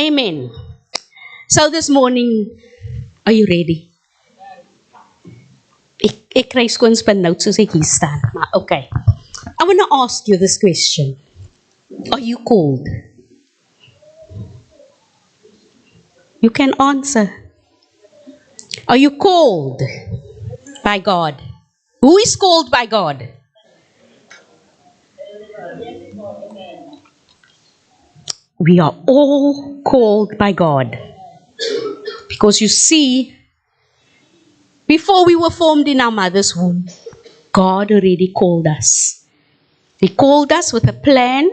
Amen. So this morning, are you ready? Ek kry skoons benoud soos ek hier staan. Maar okay. I want to ask you this question. Are you called? You can answer. Are you called by God? Who is called by God? We are all called by God. Because you see, before we were formed in our mother's womb, God already called us. He called us with a plan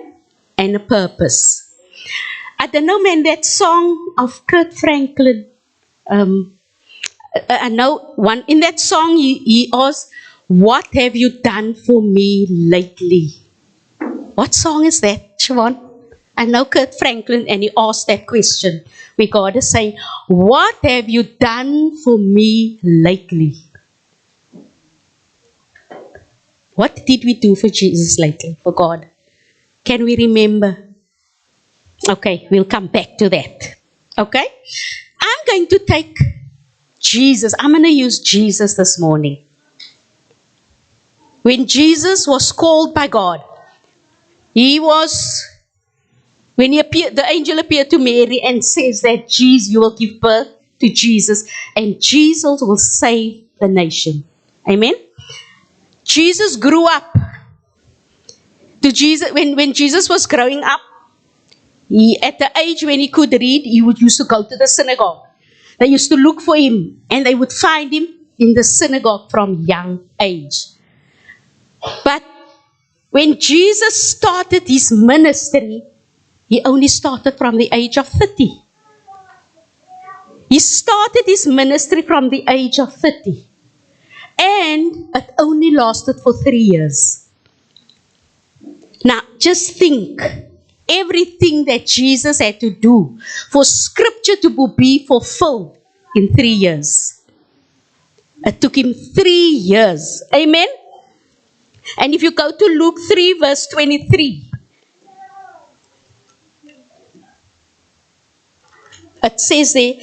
and a purpose. I don't know, man, that song of Kurt Franklin. I know one in that song he asked, "What have you done for me lately?" What song is that, Siobhan? I know Kurt Franklin, and he asked that question. We God is saying, "What have you done for me lately?" What did we do for Jesus lately, for God? Can we remember? Okay, we'll come back to that. Okay? I'm going to take Jesus. I'm going to use Jesus this morning. When Jesus was called by God, when he appeared, the angel appeared to Mary and says that Jesus, you will give birth to Jesus, and Jesus will save the nation. Amen? Jesus grew up. When Jesus was growing up, at the age when he could read, he used to go to the synagogue. They used to look for him, and they would find him in the synagogue from young age. But when Jesus started his ministry, he only started from the age of 30. He started his ministry from the age of 30. And it only lasted for 3 years. Now, just think, everything that Jesus had to do for scripture to be fulfilled in 3 years. It took him 3 years. Amen? And if you go to Luke 3 verse 23, it says there,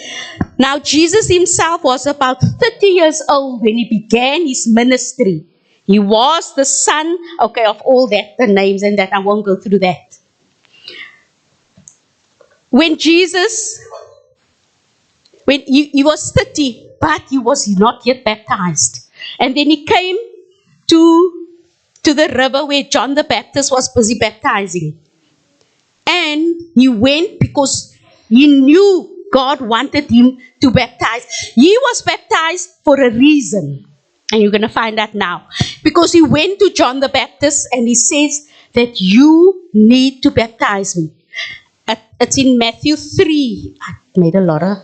now Jesus himself was about 30 years old when he began his ministry. He was the son, of all that, the names and that, I won't go through that. When Jesus, when he was 30, but he was not yet baptized. And then he came to the river where John the Baptist was busy baptizing. And he went because he knew God wanted him to baptize. He was baptized for a reason. And you're going to find out now. Because he went to John the Baptist and he says that you need to baptize me. It's in Matthew 3. I made a lot of.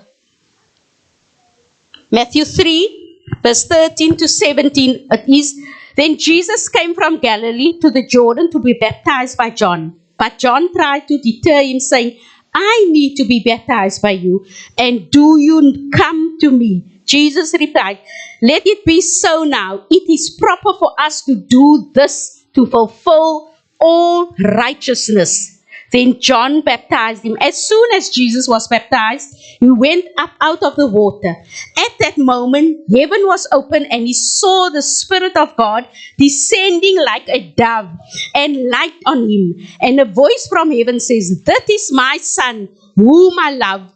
Matthew 3, verse 13 to 17. It is, then Jesus came from Galilee to the Jordan to be baptized by John. But John tried to deter him, saying, I need to be baptized by you, and do you come to me? Jesus replied, let it be so now. It is proper for us to do this to fulfill all righteousness. Then John baptized him. As soon as Jesus was baptized, he went up out of the water. At that moment, heaven was open and he saw the Spirit of God descending like a dove and light on him. And a voice from heaven says, that is my Son, whom I love.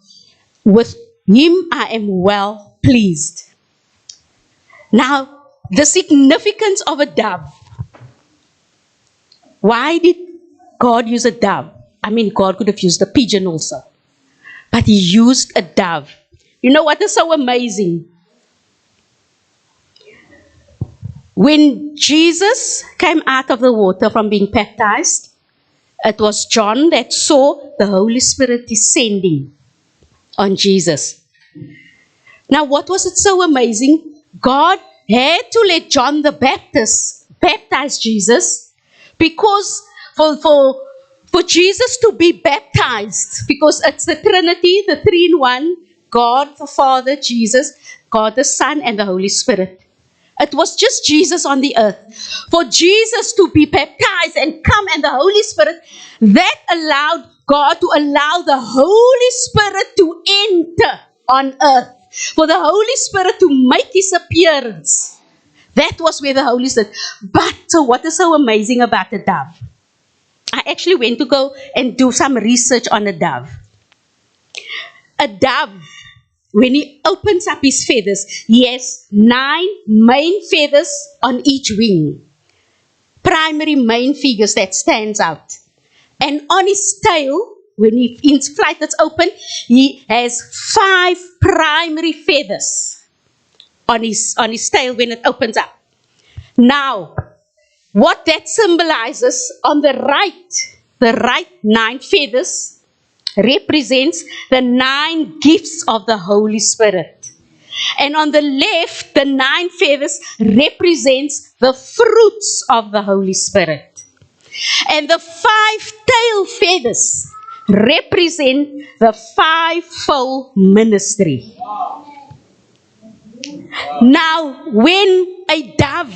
With him I am well pleased. Now, the significance of a dove. Why did God use a dove? I mean, God could have used a pigeon also. But he used a dove. You know what is so amazing? When Jesus came out of the water from being baptized, it was John that saw the Holy Spirit descending on Jesus. Now, what was it so amazing? God had to let John the Baptist baptize Jesus because for Jesus to be baptized, because it's the Trinity, the three in one, God the Father, Jesus, God the Son, and the Holy Spirit. It was just Jesus on the earth. For Jesus to be baptized and come and the Holy Spirit, that allowed God to allow the Holy Spirit to enter on earth, for the Holy Spirit to make his appearance. That was where the Holy Spirit. But what is so amazing about a dove? I actually went to go and do some research on a dove. A dove, when he opens up his feathers, he has 9 main feathers on each wing. Primary main figures that stands out. And on his tail, when he in flight that's open, he has 5 primary feathers on his tail when it opens up. Now, what that symbolizes on the right 9 feathers represents the 9 gifts of the Holy Spirit. And on the left, the 9 feathers represents the fruits of the Holy Spirit. And the 5 tail feathers represent the 5-fold ministry. Now, when a dove,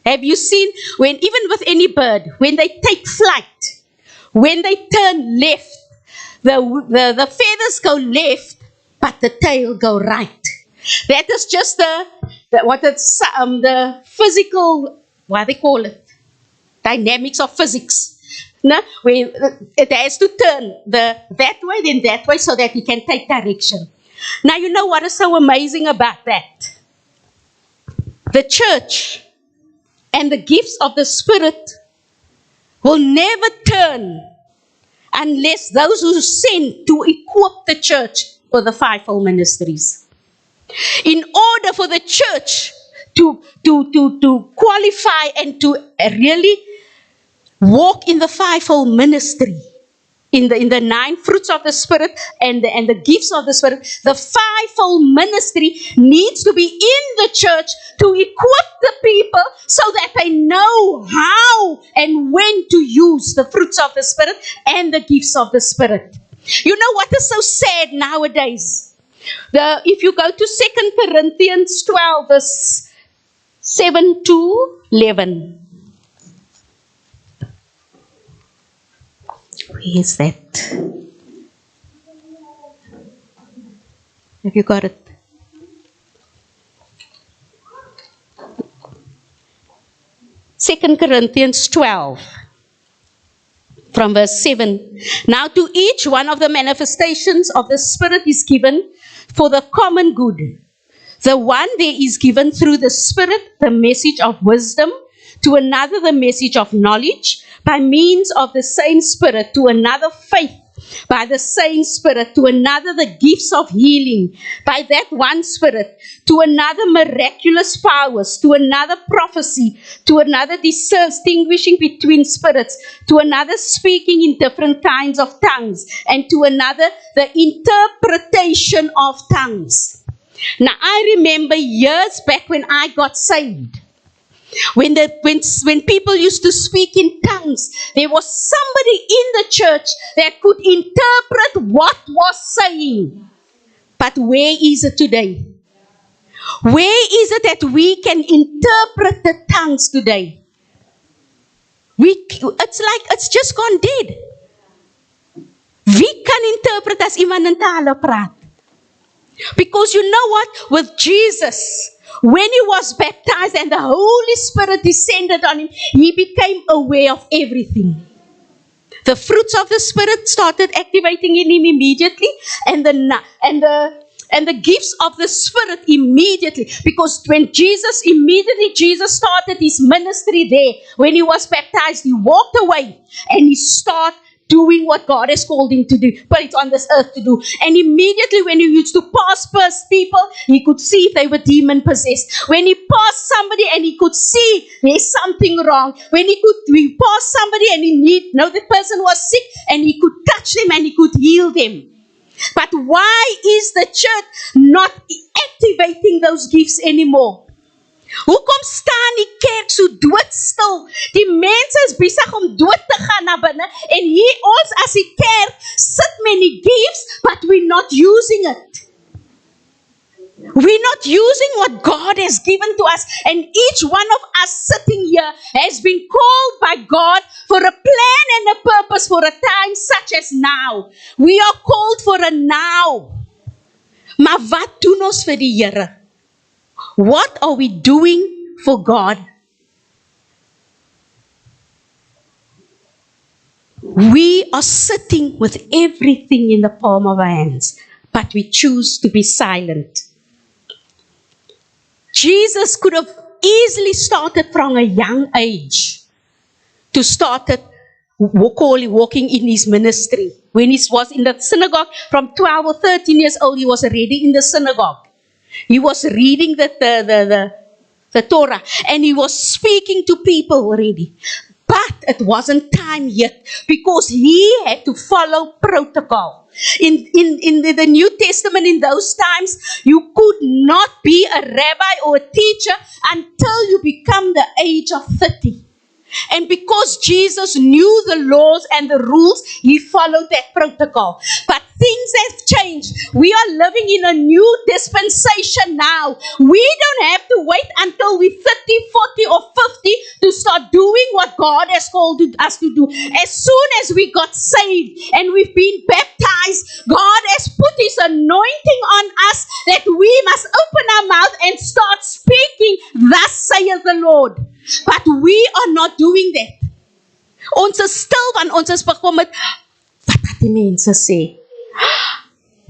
have you seen, when even with any bird, when they take flight, when they turn left, the feathers go left, but the tail go right. That is just the physical, what they call it, dynamics of physics. No, when it has to turn that way, then that way, so that it can take direction. Now, you know what is so amazing about that? The church and the gifts of the Spirit will never turn unless those who send to equip the church for the 5-fold ministries. In order for the church to qualify and to really walk in the 5-fold ministry, in the 9 fruits of the Spirit and the gifts of the Spirit, the 5-fold ministry needs to be in the church to equip the people so that they know how and when to use the fruits of the Spirit and the gifts of the Spirit. You know what is so sad nowadays? If you go to 2 Corinthians 12, verse 7 to 11. Where is that? Have you got it? Second Corinthians 12, from verse 7. Now to each one of the manifestations of the Spirit is given for the common good. The one there is given through the Spirit the message of wisdom, to another the message of knowledge by means of the same Spirit, to another faith by the same Spirit, to another the gifts of healing by that one Spirit, to another miraculous powers, to another prophecy, to another distinguishing between spirits, to another speaking in different kinds of tongues, and to another the interpretation of tongues. Now I remember years back when I got saved, when people used to speak in tongues, there was somebody in the church that could interpret what was saying. But where is it today? Where is it that we can interpret the tongues today? It's just gone dead. Wie kan interpret as iemand in tale praat? Because you know what? With Jesus, when he was baptized and the Holy Spirit descended on him, he became aware of everything. The fruits of the Spirit started activating in him immediately, and the gifts of the Spirit immediately. Because when Jesus started his ministry there. When he was baptized, he walked away and he started doing what God has called him to do, but it's on this earth to do. And immediately when he used to pass people, he could see if they were demon possessed. When he passed somebody and he could see there's something wrong. When he passed somebody and the person was sick and he could touch them and he could heal them. But why is the church not activating those gifts anymore? Hoekom staan die kerk so doodstil? Die mense is besig om dood te gaan na binne en hier ons as die kerk sit met die gifts, but we're not using it. We're not using what God has given to us. And each one of us sitting here has been called by God for a plan and a purpose for a time such as now. We are called for a now. Maar wat doen ons vir die Here? What are we doing for God? We are sitting with everything in the palm of our hands, but we choose to be silent. Jesus could have easily started from a young age to start walking in his ministry. When he was in the synagogue, from 12 or 13 years old, he was already in the synagogue. He was reading the Torah, and he was speaking to people already. But it wasn't time yet, because he had to follow protocol. In the New Testament, in those times, you could not be a rabbi or a teacher until you become the age of 30. And because Jesus knew the laws and the rules, he followed that protocol. But things have changed. We are living in a new dispensation now. We don't have to wait until we're 30, 40 or 50 to start doing what God has called us to do. As soon as we got saved and we've been baptized, God has put his anointing on us that we must open our mouth and start speaking, thus saith the Lord. But we are not doing that. Ons is stil, want ons is bekom met, wat gaat die mense sê?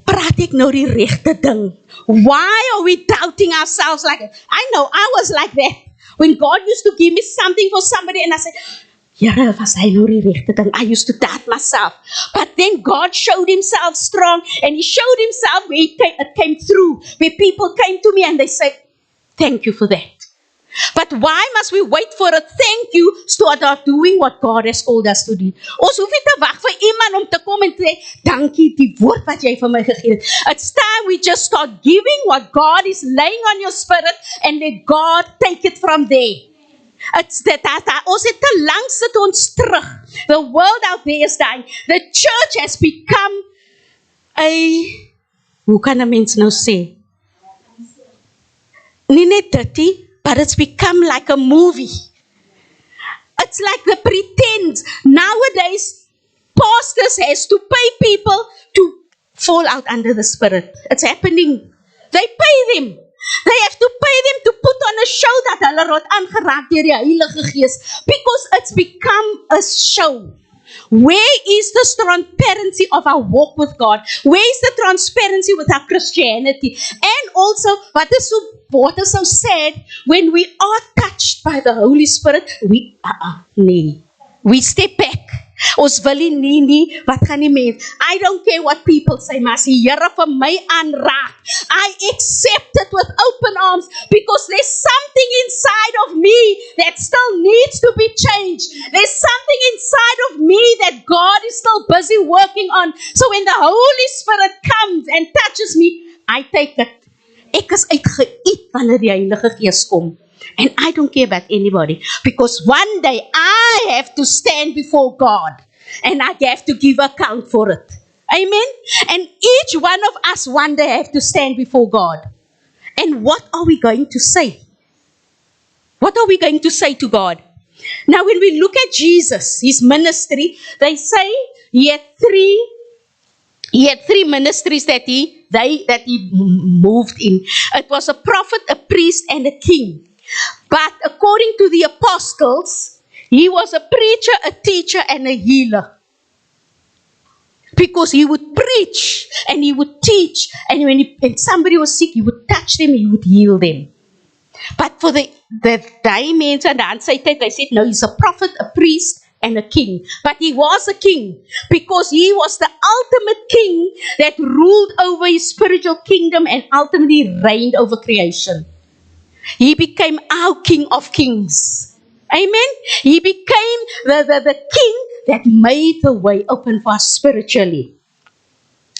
Praat ek nou die regte ding? Why are we doubting ourselves like that? I know, I was like that. When God used to give me something for somebody and I said, Here, was hy nou die regte ding? I used to doubt myself. But then God showed himself strong, and he showed himself where it came through, where people came to me and they said, thank you for that. But why must we wait for a thank you to start doing what God has called us to do? Ons hoef nie te wag vir iemand om te kom en sê, dankie die woord wat jy vir my gegee het. It's time we just start giving what God is laying on your spirit and let God take it from there. It's that ons het te lang sit ons terug. The world out there is dying. The church has become hoe kan 'n mens nou sê? Nie net dit, but it's become like a movie. It's like the pretend. Nowadays, pastors has to pay people to fall out under the Spirit. It's happening. They pay them. They have to pay them to put on a show that hulle word aangeraak deur die Heilige Gees, because it's become a show. Where is the transparency of our walk with God? Where is the transparency with our Christianity? And also, what is so sad, when we are touched by the Holy Spirit, we step back. Ons wil nie, wat gaan die mens? I don't care what people say, maar as die Here vir my aanraak, I accept it with open arms, because there's something inside of me that still needs to be changed. There's something inside of me that God is still busy working on. So when the Holy Spirit comes and touches me, I take it. Ek is uitgeëet wanneer die Heilige Gees kom. And I don't care about anybody, because one day I have to stand before God and I have to give account for it. Amen? And each one of us one day have to stand before God. And what are we going to say? What are we going to say to God? Now, when we look at Jesus, his ministry, they say he had three ministries that he moved in. It was a prophet, a priest, and a king. But according to the apostles, he was a preacher, a teacher, and a healer. Because he would preach and he would teach, and when somebody was sick, he would touch them, he would heal them. But for the mense aan die sy tyd, they said, no, he's a prophet, a priest, and a king. But he was a king because he was the ultimate king that ruled over his spiritual kingdom and ultimately reigned over creation. He became our King of Kings. Amen? He became the king that made the way open for us spiritually.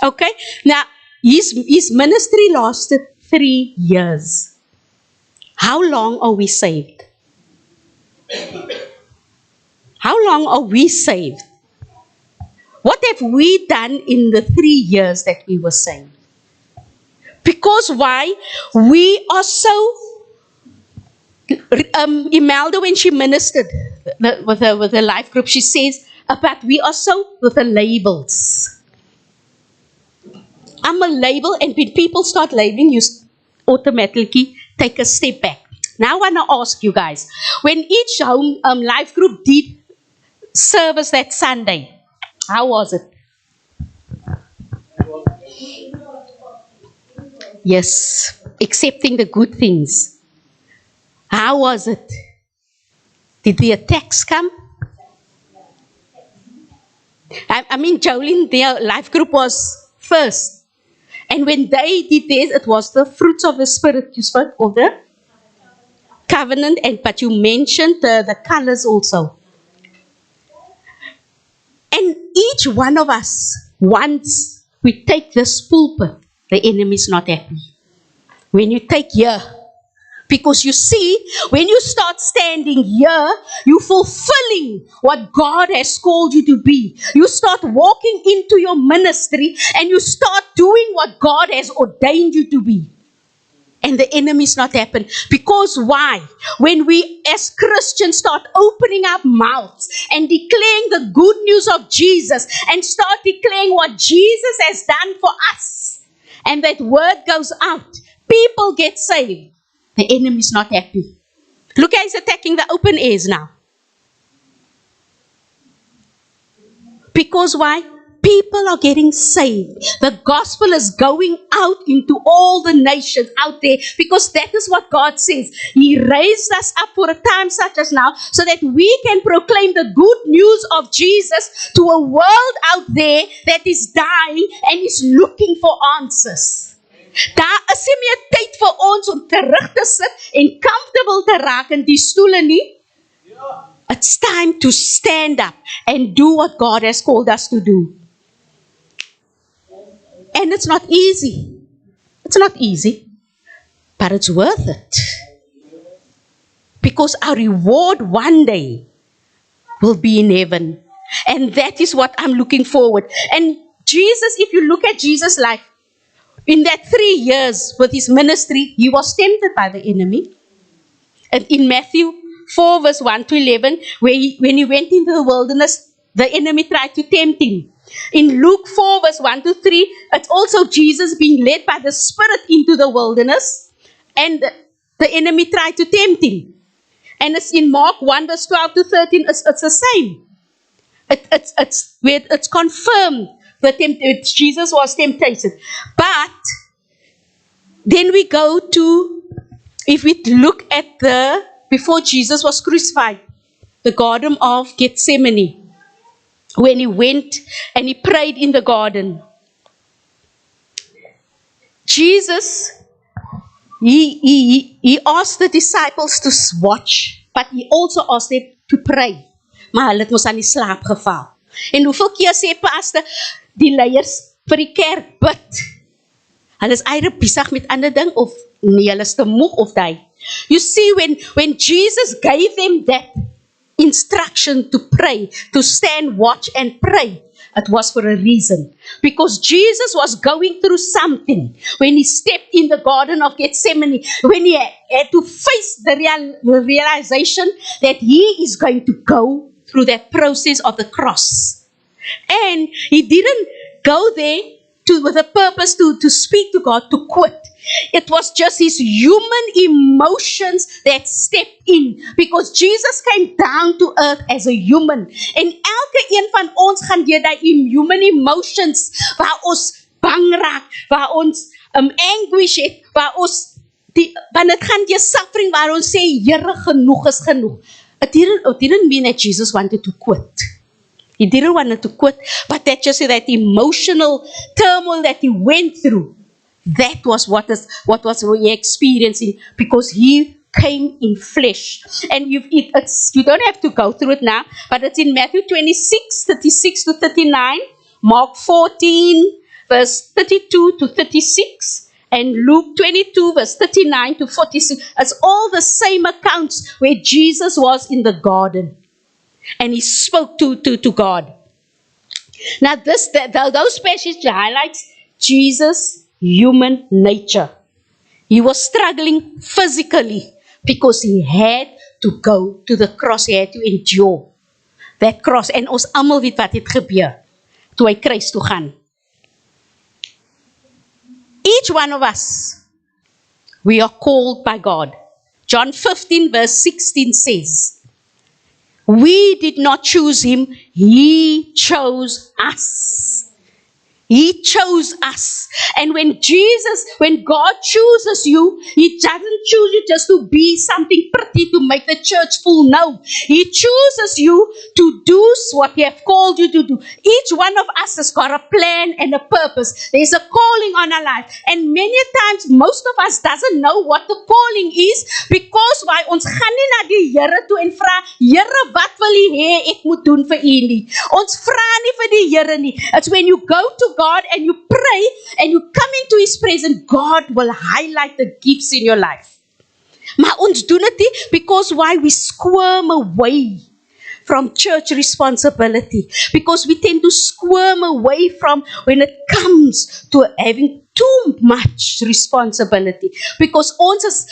Okay? Now, his ministry lasted 3 years. How long are we saved? How long are we saved? What have we done in the 3 years that we were saved? Because why? We are so, Imelda, when she ministered with the life group, she says, but we are so with the labels. I'm a label, and when people start labeling, you automatically take a step back. Now I want to ask you guys, when each home life group did service that Sunday, how was it? Yes, accepting the good things. How was it? Did the attacks come? I mean, Jolene, their life group was first. And when they did this, it was the fruits of the Spirit. You spoke of the covenant, but you mentioned the colors also. And each one of us, once we take this pulpit, the enemy is not happy. When you take here, because you see, when you start standing here, you're fulfilling what God has called you to be. You start walking into your ministry and you start doing what God has ordained you to be. And the enemy is not happy. Because why? When we as Christians start opening our mouths and declaring the good news of Jesus and start declaring what Jesus has done for us, and that word goes out, people get saved. The enemy is not happy. Look how he's attacking the open airs now. Because why? People are getting saved. The gospel is going out into all the nations out there, because that is what God says. He raised us up for a time such as now so that we can proclaim the good news of Jesus to a world out there that is dying and is looking for answers. Daar is nie meer tyd vir ons om terug te sit en comfortable te raak in die stoele nie. It's time to stand up and do what God has called us to do. And it's not easy. It's not easy, but it's worth it. Because our reward one day will be in heaven. And that is what I'm looking forward. And Jesus, if you look at Jesus' life, in that 3 years with his ministry, he was tempted by the enemy. And in Matthew 4 verse 1 to 11, when he went into the wilderness, the enemy tried to tempt him. In Luke 4 verse 1 to 3, it's also Jesus being led by the Spirit into the wilderness, and the enemy tried to tempt him. And it's in Mark 1 verse 12 to 13, it's the same. It's confirmed that Jesus was tempted. But then we go to, if we look at before Jesus was crucified, the Garden of Gethsemane, when he went and he prayed in the garden. Jesus, he asked the disciples to watch, but he also asked them to pray. Maar hulle het mos aan die slaap geval. En hoeveel keer sê pastor, die leiers vir die kerk bid. Hulle is eintlik besig met ander ding, of nee, hulle is te moeg of die. You see, when Jesus gave them that instruction to pray, to stand, watch and pray, it was for a reason. Because Jesus was going through something when he stepped in the Garden of Gethsemane, when he had to face the realization that he is going to go through that process of the cross. And he didn't go there with a purpose to speak to God, to quit. It was just his human emotions that stepped in, because Jesus came down to earth as a human. En elke een van ons gaan deur die human emotions waar ons bang raak, waar ons anguish het, waar ons want het gaan deur suffering waar ons sê Here, genoeg is genoeg. It didn't mean that Jesus wanted to quit. He didn't want to quit, but that just that emotional turmoil that he went through, that was what was we experiencing, because he came in flesh. And you don't have to go through it now, but it's in Matthew 26, 36 to 39, Mark 14, verse 32 to 36, and Luke 22, verse 39 to 46. It's all the same accounts where Jesus was in the garden and he spoke to God. Now those passages highlights Jesus human nature. He was struggling physically because he had to go to the cross. He had to endure that cross. En ons almal weet wat het gebeur toe hy kruis toe gaan. Each one of us, we are called by God. John 15 verse 16 says, we did not choose him, he chose us. He chose us. And when God chooses you, he doesn't choose you just to be something pretty to make the church full. No. He chooses you to do what he has called you to do. Each one of us has got a plan and a purpose. There's a calling on our life. And many times, most of us doesn't know what the calling is because why ons gaan nie na die Here toe en vra, Here, wat wil U hê ek moet doen vir U nie? Ons vra nie vir die Here nie. It's when you go to God and you pray and you come into his presence, God will highlight the gifts in your life. Maar ons doen dit nie because why we squirm away from church responsibility. Because we tend to squirm away from when it comes to having too much responsibility. Because ons is,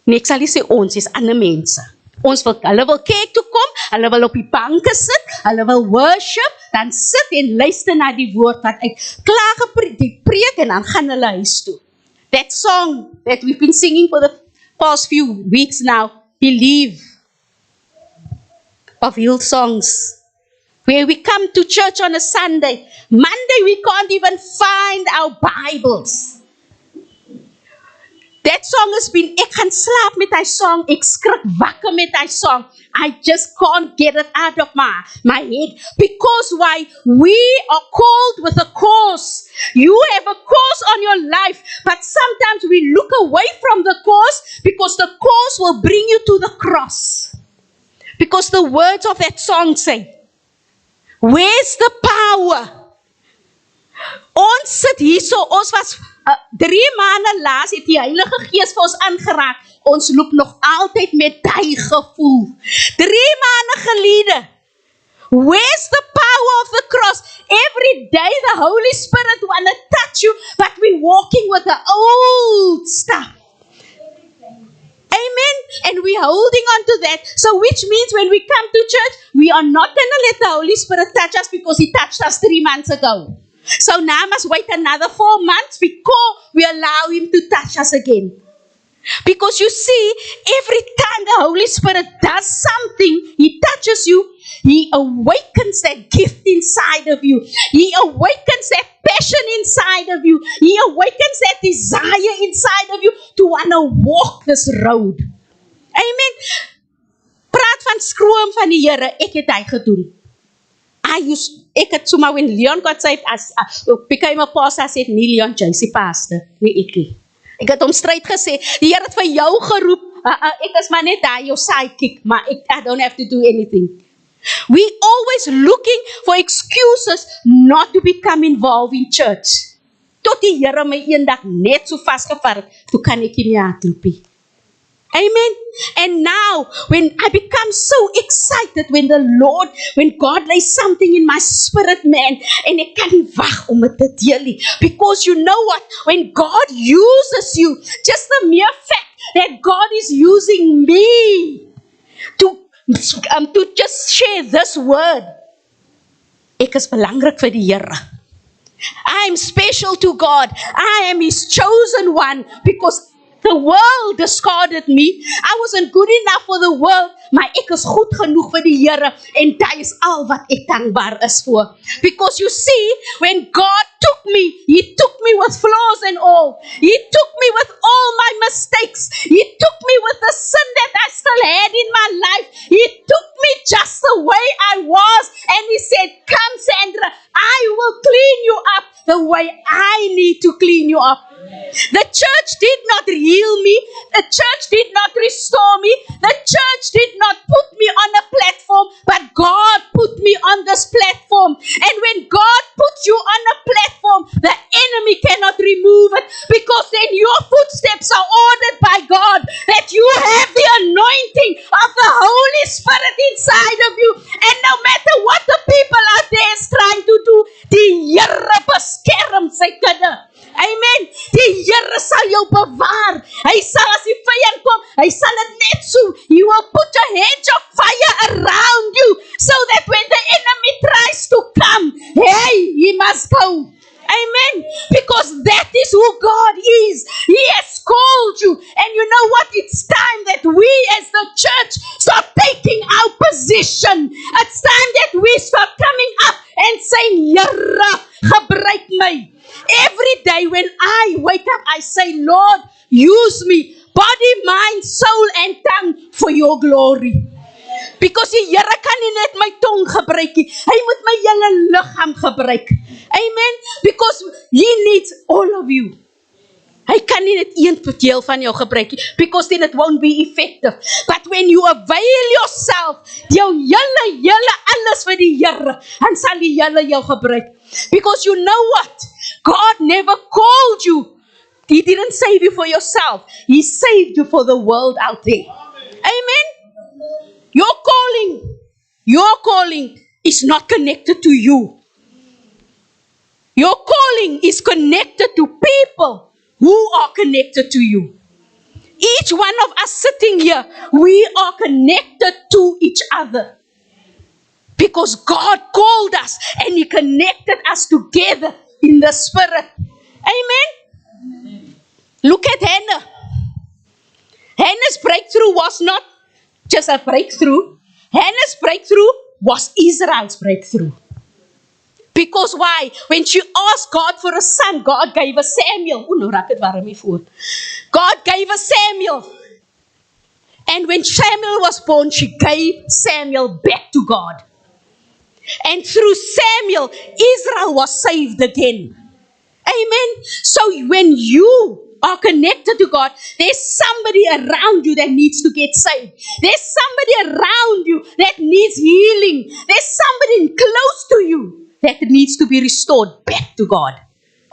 ek sal nie sê ons is ander mense. Hulle wil kerk toe kom, hulle wil op die banke sit, hulle wil worship, dan sit en luister na die woord wat ek klaar preek en dan gaan hulle huis toe. That song that we've been singing for the past few weeks now, Believe, of Hillsongs, where we come to church on a Sunday. Monday we can't even find our Bibles. That song has been, ek gaan slaap met hy song, ek skrik wakker met hy song. I just can't get it out of my head. Because why? We are called with a course. You have a course on your life, but sometimes we look away from the course because the course will bring you to the cross. Because the words of that song say, where's the power? Ons sit hier so, ons was 3 maande laas het die Heilige Gees vir ons aangeraak. Ons loop nog altyd met die gevoel. 3 maande gelede. Where's the power of the cross? Every day the Holy Spirit want to touch you, but we're walking with the old stuff. Amen. And we're holding on to that. So which means when we come to church, we are not going to let the Holy Spirit touch us because he touched us 3 months ago. So now must wait another 4 months before we allow him to touch us again. Because you see, every time the Holy Spirit does something, he touches you, he awakens that gift inside of you. He awakens that passion inside of you. He awakens that desire inside of you to want to walk this road. Amen. Praat van skroom van die Here, ek het hy gedoen. Ek het sommer when Leon got saved, became a pastor, I said, nie Leon James, die pastor, nie ekie. Ek het hom stryd gesê, die Here het vir jou geroep, ek is maar net daar, jou sidekick, maar I don't have to do anything. We always looking for excuses not to become involved in church. Tot die Here my eendag net so vasgevat het, toe kan ek nie meer hardloop. Amen. And now, when I become so excited when God lays something in my spirit, man, and I can't wag om het te deel. Because you know what? When God uses you, just the mere fact that God is using me to just share this word, ek is belangrik vir die Here. I am special to God. I am his chosen one because the world discarded me. I wasn't good enough for the world, maar ek is goed genoeg vir die Here en dit is al wat ek dankbaar is vir. Because you see, when God took me, he took me with flaws and all. He took me with all my mistakes. He took me with the sin that I still had in my life. He took me just the way I was and he said, come Sandra, I will clean you up the way I need to clean you up. The church did not heal me. The church did not restore me. The church did not put me on a platform, but God put me on this platform. And when God puts you on a platform, the enemy cannot remove it because then your footsteps are ordered by God, that you have the anointing of the Holy Spirit inside of you. And no matter what the people out there is trying to do, die Here beskerm sy kudde. Amen. sal jou bewaar. Hy sal as die vyand kom, hy sal dit net so. He will put a hedge of fire around you so that when the enemy tries to come, hey, he must go. Amen. Because that is who God is. He has called you. And you know what? It's time that we as the church start taking our position. It's time that we start coming up and saying, Here, gebruik my. Every day when I wake up, I say, Lord, use me. Body, mind, soul, and tongue for your glory. Because die Here kan nie net my tong gebruik nie. Hy moet my hele liggaam gebruik. Amen. Because He needs all of you. Hy kan nie net een deel van jou gebruik nie. Because then it won't be effective. But when you avail yourself, jou hele alles vir die Here, dan sal die Here jou gebruik. Because you know what? God never called you. He didn't save you for yourself. He saved you for the world out there. Amen. Your calling is not connected to you. Your calling is connected to people who are connected to you. Each one of us sitting here, we are connected to each other. Because God called us and He connected us together in the Spirit. Amen? Look at Hannah. Hannah's breakthrough was not just a breakthrough. Hannah's breakthrough was Israel's breakthrough. Because why? When she asked God for a son, God gave her Samuel. God gave her Samuel. And when Samuel was born, she gave Samuel back to God. And through Samuel, Israel was saved again. Amen. So when you are connected to God, there's somebody around you that needs to get saved. There's somebody around you that needs healing. There's somebody close to you that needs to be restored back to God.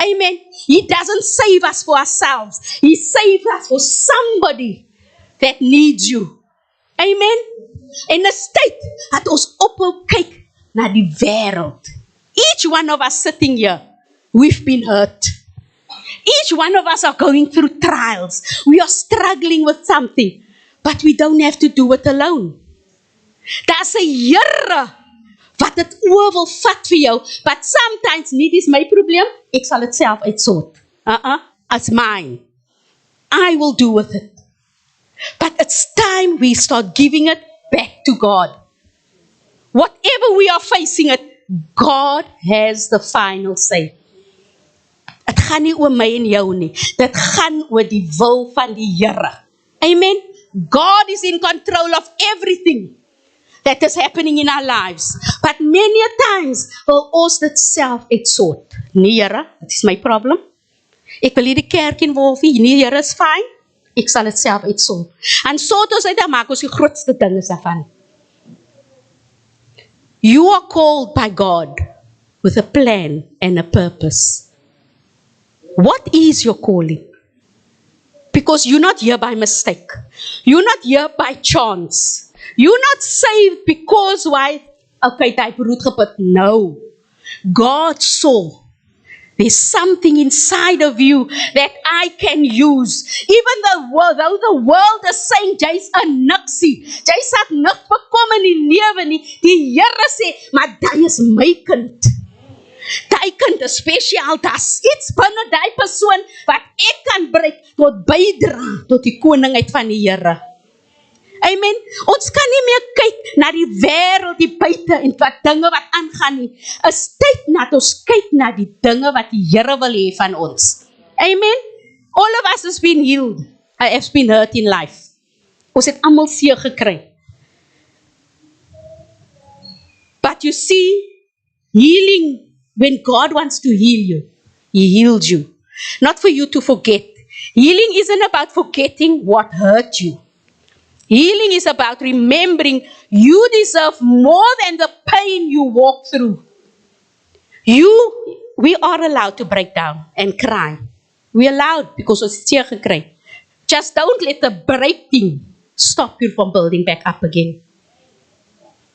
Amen. He doesn't save us for ourselves. He saves us for somebody that needs you. Amen. In 'n tyd dat ons ophou kyk na die wêreld. Each one of us sitting here, we've been hurt. Each one of us are going through trials. We are struggling with something, but we don't have to do it alone. Daar's 'n Here wat dit oor wil vat vir jou, but sometimes nie dis my probleem, ek sal dit self uitsort. It's mine. I will do with it. But it's time we start giving it back to God. Whatever we are facing it, God has the final say. Dit gaan nie oor my en jou nie. Dit gaan oor die wil van die Here. Amen. God is in control of everything that is happening in our lives. But many a times wil ons dit self uitsort. Nee, Here, dit is my problem. Ek wil hierdie kerk involve. Nee, Here, is fine. Ek sal dit self uitsort. En sort ons uit, dan maak ons die grootste dinge daarvan. You are called by God with a plan and a purpose. What is your calling? Because you're not here by mistake. You're not here by chance. You're not saved because why? Okay, die brood geput. No. God saw there's something inside of you that I can use. Even though the world is saying, jy's 'n niksie. Jy's het niks bekom in die lewe nie. Die Here sê, maar jy is my kind. Die kind is spesiaal. Daar's iets binne die persoon wat ek kan bring tot bydra tot die koningheid van die Here. Amen. Ons kan nie meer kyk na die wêreld, die buite en wat dinge wat aangaan nie. Is tyd dat ons kyk na die dinge wat die Here wil hê van ons. Amen. All of us has been healed. I have been hurt in life. Ons het almal seer gekry. But you see, healing, when God wants to heal you, He heals you. Not for you to forget. Healing isn't about forgetting what hurt you. Healing is about remembering you deserve more than the pain you walk through. We are allowed to break down and cry. We're allowed because ons het seer gekry. Just don't let the breaking stop you from building back up again.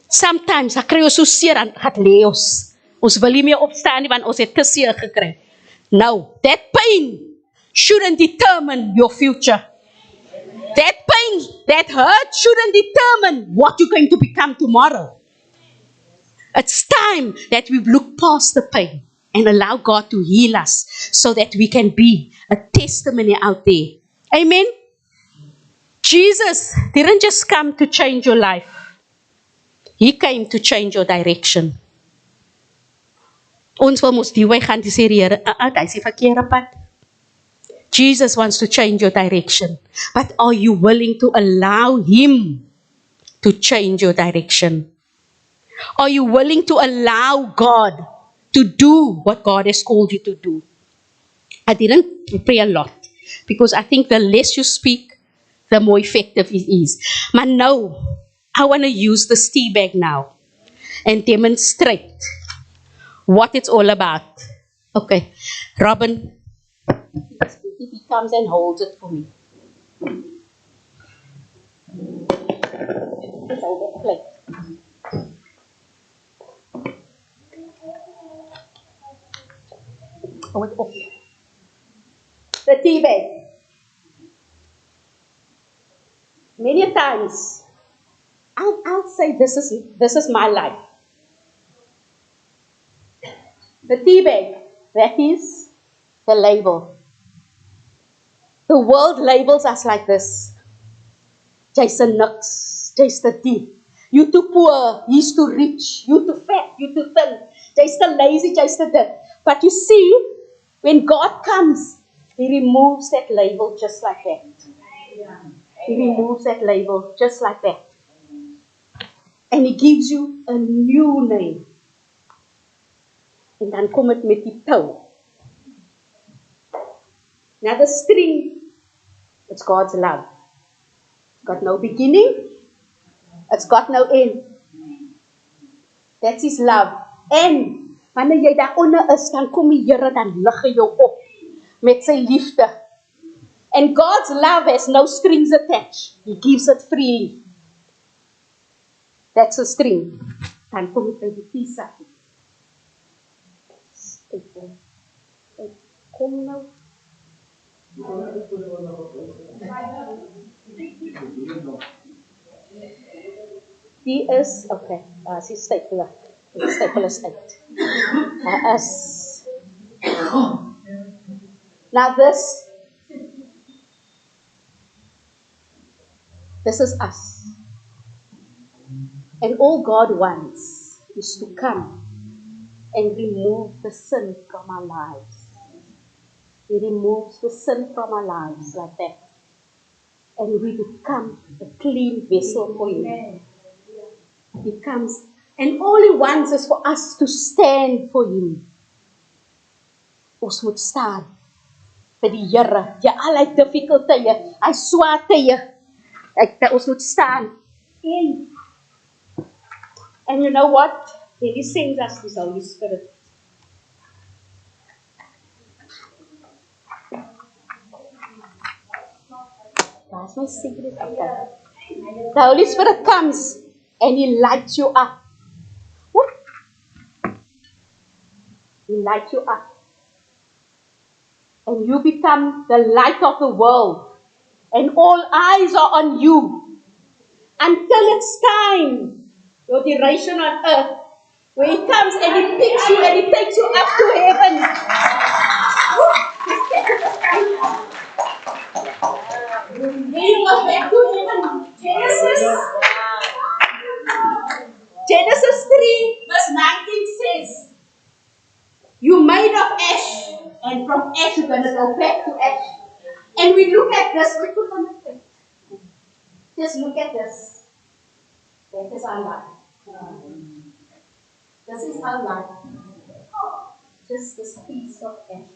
Sometimes, kry ons so seer en gaat lê ons. Ons wil nie meer opstaan nie want ons het te seer gekry. Now, that pain shouldn't determine your future. That pain, that hurt shouldn't determine what you're going to become tomorrow. It's time that we look past the pain and allow God to heal us so that we can be a testimony out there. Amen. Jesus didn't just come to change your life. He came to change your direction. Ons wil mos die way gaan die sê die Here, dis die verkeerde pad. Jesus wants to change your direction. But are you willing to allow Him to change your direction? Are you willing to allow God to do what God has called you to do? I didn't prepare a lot because I think the less you speak, the more effective it is. But now, I want to use this tea bag now and demonstrate what it's all about. Okay, Robin, if he comes and holds it for me. Just hold that plate. Oh, it's off. The tea bag. Many times, I'll say this is my life. The tea bag, that is the label. The world labels us like this. Jy's a niks, jy's te diep. You too poor, he's too rich. You too fat, you too thin. Jy's te lazy, jy's te dit. But you see, when God comes, He removes that label just like that. He removes that label just like that. And He gives you a new name. En dan kom het met die tou. Now the string, it's God's love. It's got no beginning. It's got no end. That's His love. En wanneer jy daaronder is, dan kom die Here, dan lig hy jou op met sy liefde. And God's love has no strings attached. He gives it freely. That's a string. Dan kom dit by die teesakkie. Kom nou. Die is, okay, sy stapel. Die stapel is uit. Is. Now this is us. And all God wants is to come and remove the sin from our lives. He removes the sin from our lives like that. And we become a clean vessel for Him. He comes, and all He wants is for us to stand for Him. Ons moet staan vir die Here. Ja, al die difficult tye, hy swaar tye. Ons moet staan. And you know what? He sends us His Holy Spirit. That's my secret. Okay. The Holy Spirit comes and He lights you up. Whoop. He lights you up. And you become the light of the world. And all eyes are on you. Until it's time. Your duration on earth, where He comes and He picks you and He takes you up to heaven. Then you go back to heaven. Genesis 3 verse 19 says, you made of ash, and from ash you're going to go back to ash. And we look at this, we put on the thing. Just look at this. That is our life. This is our life. Just this piece of ash.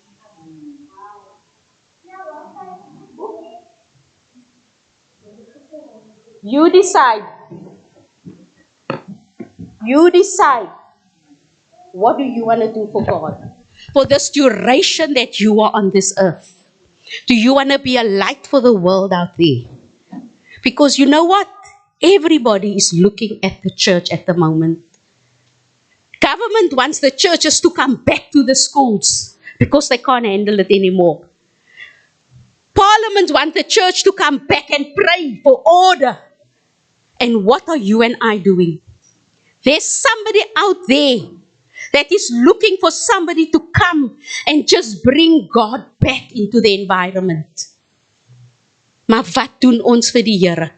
You decide. You decide. What do you want to do for God? For this duration that you are on this earth. Do you want to be a light for the world out there? Because you know what? Everybody is looking at the church at the moment. Government wants the churches to come back to the schools because they can't handle it anymore. Parliament want the church to come back and pray for order. And what are you and I doing? There's somebody out there that is looking for somebody to come and just bring God back into the environment. Maar wat doen ons vir die Here?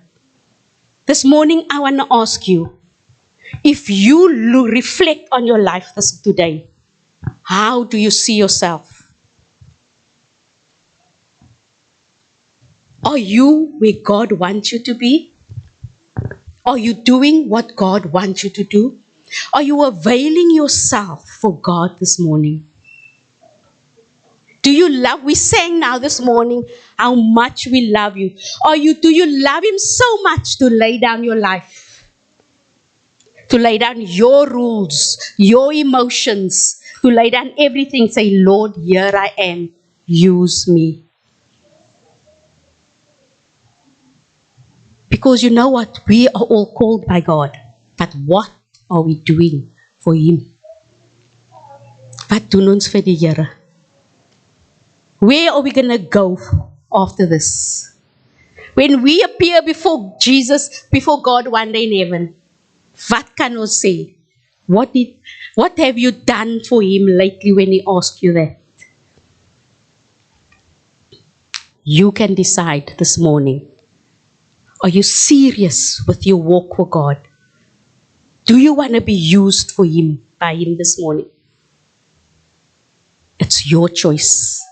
This morning I want to ask you, if you reflect on your life today, how do you see yourself? Are you where God wants you to be? Are you doing what God wants you to do? Are you availing yourself for God this morning? Do you love, we sang now this morning, how much we love you. Do you love Him so much to lay down your life? To lay down your rules, your emotions, to lay down everything, say, Lord, here I am, use me. Because you know what? We are all called by God. But what are we doing for Him? Wat doen ons vir die Here? Where are we going to go after this? When we appear before Jesus, before God one day in heaven, what can we say? What have you done for Him lately when He asks you that? You can decide this morning. Are you serious with your walk for God? Do you want to be used for Him, by Him this morning? It's your choice.